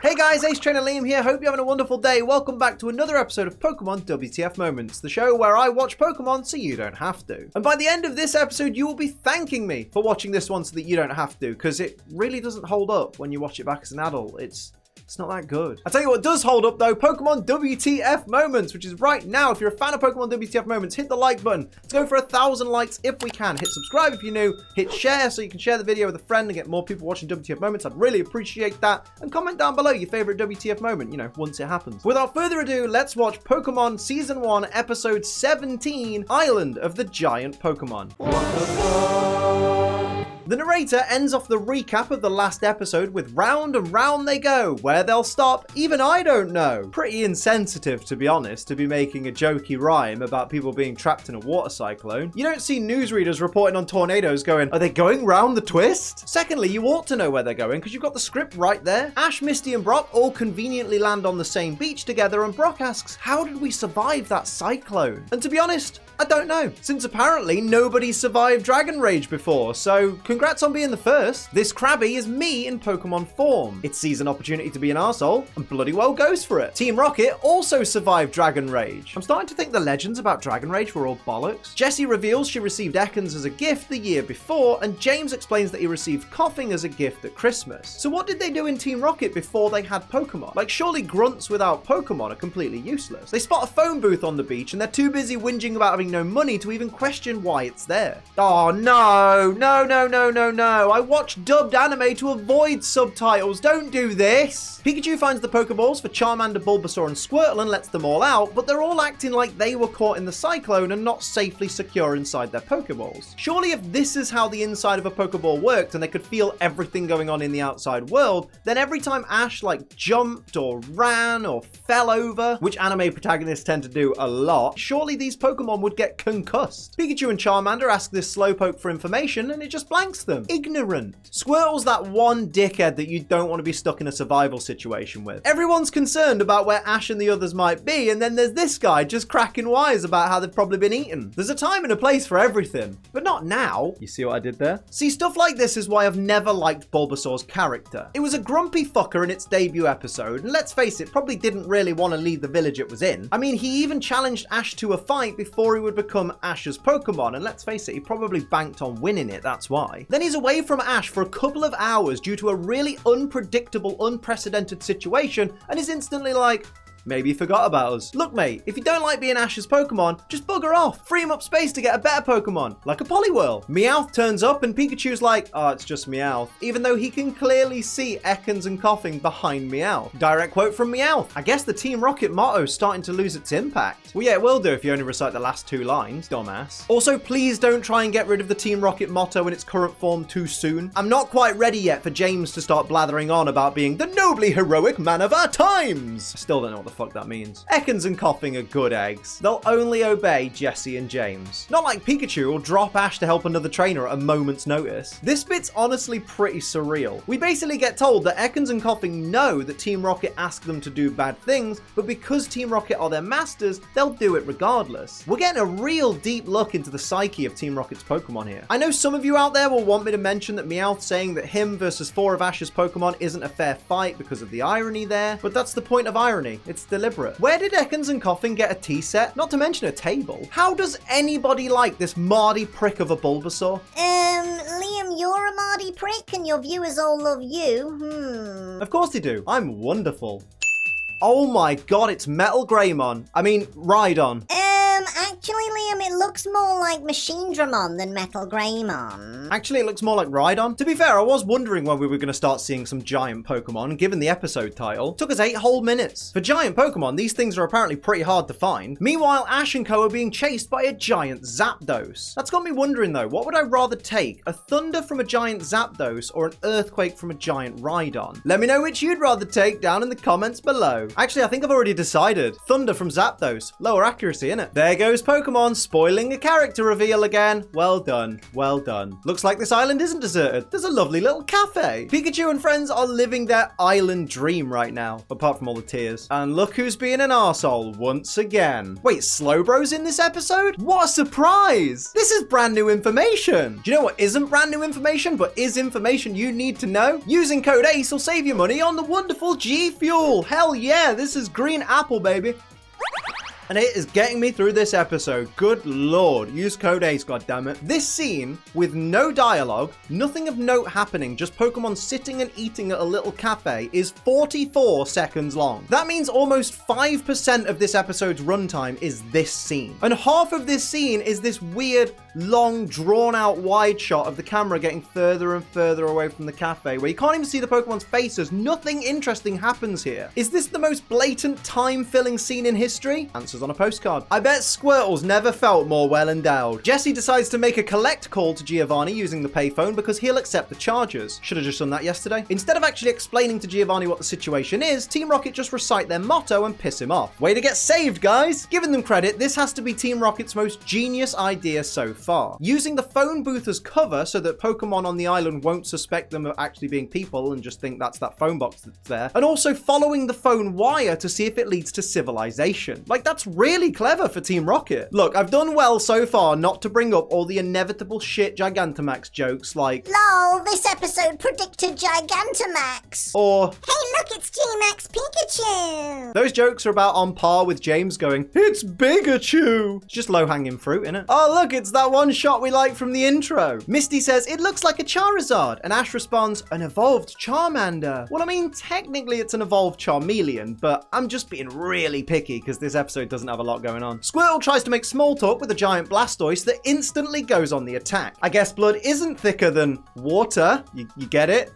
Hey guys, Ace Trainer Liam here, hope you're having a wonderful day. Welcome back to another episode of Pokemon WTF Moments, the show where I watch Pokemon so you don't have to. And by the end of this episode, you will be thanking me for watching this one so that you don't have to, because it really doesn't hold up when you watch it back as an adult. It's not that good. I'll tell you what does hold up though, Pokemon WTF Moments, which is right now. If you're a fan of Pokemon WTF Moments, hit the like button. Let's go for 1,000 likes if we can. Hit subscribe if you're new. Hit share so you can share the video with a friend and get more people watching WTF Moments. I'd really appreciate that. And comment down below your favorite WTF moment, you know, once it happens. Without further ado, let's watch Pokemon Season 1, Episode 17, Island of the Giant Pokémon. The narrator ends off the recap of the last episode with round and round they go. Where they'll stop, even I don't know. Pretty insensitive, to be honest, to be making a jokey rhyme about people being trapped in a water cyclone. You don't see newsreaders reporting on tornadoes going, are they going round the twist? Secondly, you ought to know where they're going because you've got the script right there. Ash, Misty and Brock all conveniently land on the same beach together and Brock asks, how did we survive that cyclone? And to be honest, I don't know, since apparently nobody survived Dragon Rage before, so congrats on being the first. This Krabby is me in Pokemon form. It sees an opportunity to be an arsehole and bloody well goes for it. Team Rocket also survived Dragon Rage. I'm starting to think the legends about Dragon Rage were all bollocks. Jessie reveals she received Ekans as a gift the year before, and James explains that he received Coughing as a gift at Christmas. So what did they do in Team Rocket before they had Pokemon? Like, surely grunts without Pokemon are completely useless. They spot a phone booth on the beach and they're too busy whinging about having no money to even question why it's there. Oh no, no. I watch dubbed anime to avoid subtitles. Don't do this. Pikachu finds the Pokeballs for Charmander, Bulbasaur and Squirtle and lets them all out, but they're all acting like they were caught in the cyclone and not safely secure inside their Pokeballs. Surely if this is how the inside of a Pokeball worked and they could feel everything going on in the outside world, then every time Ash like jumped or ran or fell over, which anime protagonists tend to do a lot, surely these Pokemon would get concussed. Pikachu and Charmander ask this Slowpoke for information and it just blanks them. Ignorant. Squirtle's that one dickhead that you don't want to be stuck in a survival situation with. Everyone's concerned about where Ash and the others might be, and then there's this guy just cracking wise about how they've probably been eaten. There's a time and a place for everything, but not now. You see what I did there? See, stuff like this is why I've never liked Bulbasaur's character. It was a grumpy fucker in its debut episode, and let's face it, probably didn't really want to leave the village it was in. I mean, he even challenged Ash to a fight before he would become Ash's Pokemon, and let's face it, he probably banked on winning it, that's why. Then he's away from Ash for a couple of hours due to a really unpredictable, unprecedented situation, and is instantly like, maybe you forgot about us. Look, mate, if you don't like being Ash's Pokemon, just bugger off. Free him up space to get a better Pokemon, like a Poliwhirl. Meowth turns up and Pikachu's like, oh, it's just Meowth, even though he can clearly see Ekans and Coughing behind Meowth. Direct quote from Meowth. I guess the Team Rocket motto's starting to lose its impact. Well, yeah, it will do if you only recite the last 2 lines, dumbass. Also, please don't try and get rid of the Team Rocket motto in its current form too soon. I'm not quite ready yet for James to start blathering on about being the nobly heroic man of our times. I still don't know what the fuck that means. Ekans and Coughing are good eggs. They'll only obey Jessie and James. Not like Pikachu will drop Ash to help another trainer at a moment's notice. This bit's honestly pretty surreal. We basically get told that Ekans and Coughing know that Team Rocket asked them to do bad things, but because Team Rocket are their masters, they'll do it regardless. We're getting a real deep look into the psyche of Team Rocket's Pokemon here. I know some of you out there will want me to mention that Meowth saying that him versus 4 of Ash's Pokemon isn't a fair fight because of the irony there, but that's the point of irony. It's deliberate. Where did Ekans and Coughing get a tea set? Not to mention a table. How does anybody like this mardy prick of a Bulbasaur? Liam, you're a mardy prick and your viewers all love you. Of course they do. I'm wonderful. Oh my god, it's Metal Greymon. I mean, Rhydon. Actually, Liam, it looks more like Machine Dramon than Metal Greymon. Actually, it looks more like Rhydon. To be fair, I was wondering when we were going to start seeing some giant Pokemon, given the episode title. It took us 8 whole minutes. For giant Pokemon, these things are apparently pretty hard to find. Meanwhile, Ash and Co are being chased by a giant Zapdos. That's got me wondering though, what would I rather take? A thunder from a giant Zapdos or an earthquake from a giant Rhydon? Let me know which you'd rather take down in the comments below. Actually, I think I've already decided. Thunder from Zapdos. Lower accuracy, innit? There There goes Pokemon, spoiling a character reveal again. Well done, well done. Looks like this island isn't deserted. There's a lovely little cafe. Pikachu and friends are living their island dream right now, apart from all the tears. And look who's being an arsehole once again. Wait, Slowbro's in this episode? What a surprise! This is brand new information. Do you know what isn't brand new information, but is information you need to know? Using code ACE will save you money on the wonderful G Fuel. Hell yeah, this is green apple, baby. And it is getting me through this episode. Good lord. Use code ACE, goddammit. This scene, with no dialogue, nothing of note happening, just Pokemon sitting and eating at a little cafe, is 44 seconds long. That means almost 5% of this episode's runtime is this scene. And half of this scene is this weird, long, drawn-out wide shot of the camera getting further and further away from the cafe, where you can't even see the Pokemon's faces. Nothing interesting happens here. Is this the most blatant, time-filling scene in history? Answers on a postcard. I bet Squirtle's never felt more well endowed. Jesse decides to make a collect call to Giovanni using the payphone because he'll accept the charges. Should have just done that yesterday. Instead of actually explaining to Giovanni what the situation is, Team Rocket just recite their motto and piss him off. Way to get saved, guys! Giving them credit, this has to be Team Rocket's most genius idea so far. Using the phone booth as cover so that Pokemon on the island won't suspect them of actually being people and just think that's that phone box that's there. And also following the phone wire to see if it leads to civilization. Like, that's really clever for Team Rocket. Look, I've done well so far not to bring up all the inevitable shit Gigantamax jokes like, lol, this episode predicted Gigantamax. Or, hey look, it's G-Max Pikachu. Those jokes are about on par with James going, it's Bigachu. It's just low-hanging fruit, innit? Oh look, it's that one shot we like from the intro. Misty says, it looks like a Charizard. And Ash responds, an evolved Charmander. Well, I mean, technically it's an evolved Charmeleon, but I'm just being really picky because this episode doesn't have a lot going on. Squirtle tries to make small talk with a giant Blastoise that instantly goes on the attack. I guess blood isn't thicker than water. You get it?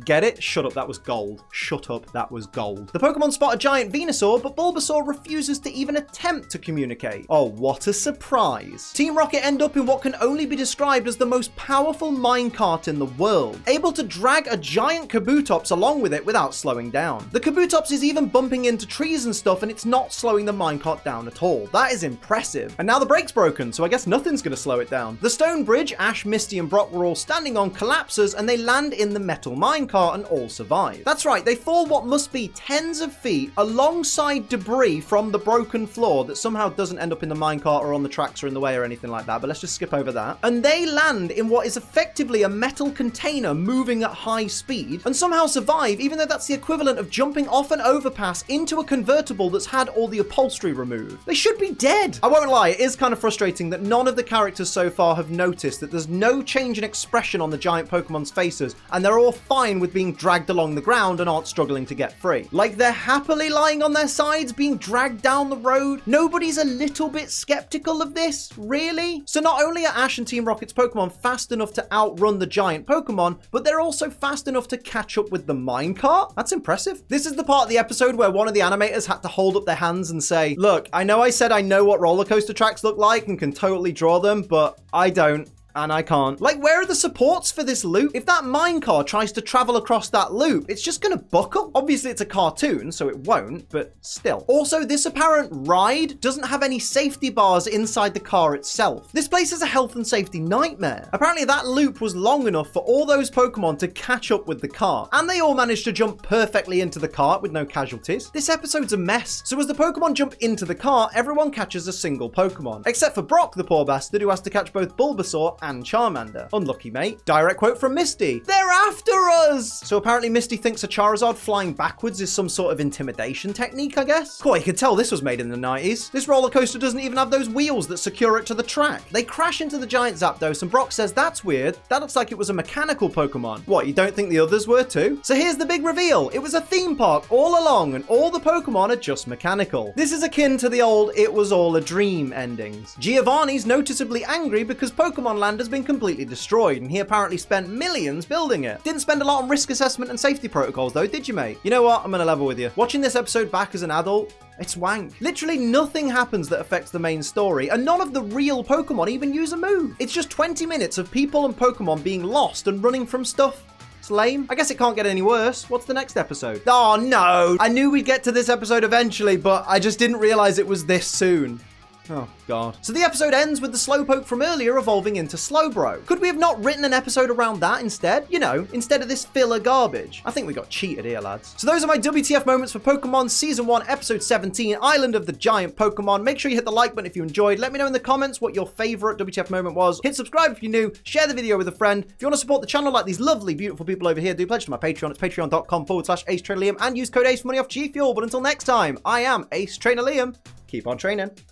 Get it? Shut up, that was gold. Shut up, that was gold. The Pokemon spot a giant Venusaur, but Bulbasaur refuses to even attempt to communicate. Oh, what a surprise. Team Rocket end up in what can only be described as the most powerful minecart in the world, able to drag a giant Kabutops along with it without slowing down. The Kabutops is even bumping into trees and stuff, and it's not slowing the minecart down at all. That is impressive. And now the brake's broken, so I guess nothing's gonna slow it down. The stone bridge Ash, Misty, and Brock were all standing on collapses, and they land in the metal minecart and all survive. That's right, they fall what must be tens of feet alongside debris from the broken floor that somehow doesn't end up in the minecart or on the tracks or in the way or anything like that, but let's just skip over that. And they land in what is effectively a metal container moving at high speed and somehow survive, even though that's the equivalent of jumping off an overpass into a convertible that's had all the upholstery removed. They should be dead. I won't lie, it is kind of frustrating that none of the characters so far have noticed that there's no change in expression on the giant Pokemon's faces, and they're all fine with being dragged along the ground and aren't struggling to get free. Like they're happily lying on their sides being dragged down the road. Nobody's a little bit skeptical of this, really? So not only are Ash and Team Rocket's Pokemon fast enough to outrun the giant Pokemon, but they're also fast enough to catch up with the minecart? That's impressive. This is the part of the episode where one of the animators had to hold up their hands and say, look, I know I said I know what roller coaster tracks look like and can totally draw them, but I don't. And I can't. Like, where are the supports for this loop? If that minecar tries to travel across that loop, it's just gonna buckle. Obviously, it's a cartoon, so it won't, but still. Also, this apparent ride doesn't have any safety bars inside the car itself. This place is a health and safety nightmare. Apparently, that loop was long enough for all those Pokemon to catch up with the car, and they all managed to jump perfectly into the cart with no casualties. This episode's a mess. So as the Pokemon jump into the car, everyone catches a single Pokemon, except for Brock, the poor bastard, who has to catch both Bulbasaur and Charmander. Unlucky, mate. Direct quote from Misty. They're after us! So apparently Misty thinks a Charizard flying backwards is some sort of intimidation technique, I guess. Cool, you could tell this was made in the 90s. This roller coaster doesn't even have those wheels that secure it to the track. They crash into the giant Zapdos and Brock says, that's weird. That looks like it was a mechanical Pokemon. What, you don't think the others were too? So here's the big reveal. It was a theme park all along and all the Pokemon are just mechanical. This is akin to the old it was all a dream endings. Giovanni's noticeably angry because Pokemon Land has been completely destroyed and he apparently spent millions building it. Didn't spend a lot on risk assessment and safety protocols though, did you, mate? You know what? I'm gonna level with you. Watching this episode back as an adult, it's wank. Literally nothing happens that affects the main story, and none of the real Pokemon even use a move. It's just 20 minutes of people and Pokemon being lost and running from stuff. It's lame. I guess it can't get any worse. What's the next episode? Oh no! I knew we'd get to this episode eventually, but I just didn't realize it was this soon. Oh, God. So the episode ends with the Slowpoke from earlier evolving into Slowbro. Could we have not written an episode around that instead? You know, instead of this filler garbage. I think we got cheated here, lads. So those are my WTF moments for Pokemon Season 1, Episode 17, Island of the Giant Pokémon. Make sure you hit the like button if you enjoyed. Let me know in the comments what your favorite WTF moment was. Hit subscribe if you're new. Share the video with a friend. If you want to support the channel like these lovely, beautiful people over here, do pledge to my Patreon. It's patreon.com/AceTrainerLiam and use code ACE for money off G Fuel. But until next time, I am Ace Trainer Liam. Keep on training.